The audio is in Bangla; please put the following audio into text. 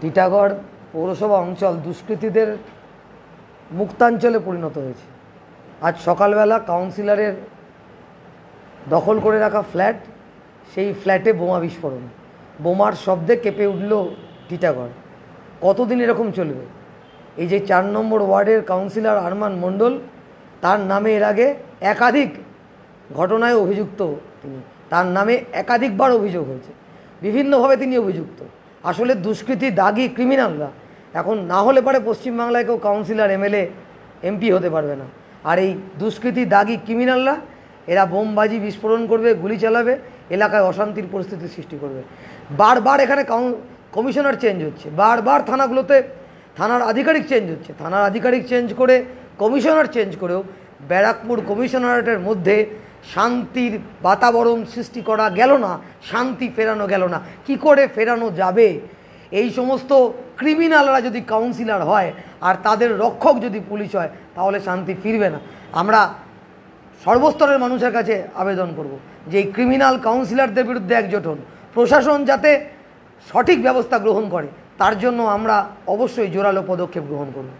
টিটাগড় পৌরসভা অঞ্চল দুষ্কৃতীদের মুক্তাঞ্চলে পরিণত হয়েছে। আজ সকালবেলা কাউন্সিলরের দখল করে রাখা ফ্ল্যাট, সেই ফ্ল্যাটে বোমা বিস্ফোরণ, বোমার শব্দে কেঁপে উঠল টিটাগড়। কতদিন এরকম চলবে? এই যে 4 নম্বর ওয়ার্ডের কাউন্সিলর আরমান মণ্ডল, তার নামে এর আগে একাধিক ঘটনায় অভিযুক্ত তিনি, তার নামে একাধিকবার অভিযোগ হয়েছে, বিভিন্নভাবে তিনি অভিযুক্ত। আসলে দুষ্কৃতী দাগি ক্রিমিনালরা এখন না হলে পরে পশ্চিমবাংলায় কেউ কাউন্সিলর, এমএলএ, এমপি হতে পারবে না। আর এই দুষ্কৃতী দাগি ক্রিমিনালরা এরা বোমবাজি বিস্ফোরণ করবে, গুলি চালাবে, এলাকায় অশান্তির পরিস্থিতি সৃষ্টি করবে। বারবার এখানে কমিশনার চেঞ্জ হচ্ছে, বারবার থানাগুলোতে থানার আধিকারিক চেঞ্জ হচ্ছে, থানার আধিকারিক চেঞ্জ করে কমিশনার চেঞ্জ করেও ব্যারাকপুর কমিশনারেটের মধ্যে শান্তির বাতাবরণ সৃষ্টি করা গেল না, শান্তি ফেরানো গেল না। কি করে ফেরানো যাবে? এই সমস্ত ক্রিমিনালরা যদি কাউন্সিলর হয় আর তাদের রক্ষক যদি পুলিশ হয়, তাহলে শান্তি ফিরবে না। আমরা সর্বস্তরের মানুষের কাছে আবেদন করব যে এই ক্রিমিনাল কাউন্সিলরদের বিরুদ্ধে একজোট হন, প্রশাসন যাতে সঠিক ব্যবস্থা গ্রহণ করে, তার জন্য আমরা অবশ্যই জোরালো পদক্ষেপ গ্রহণ করব।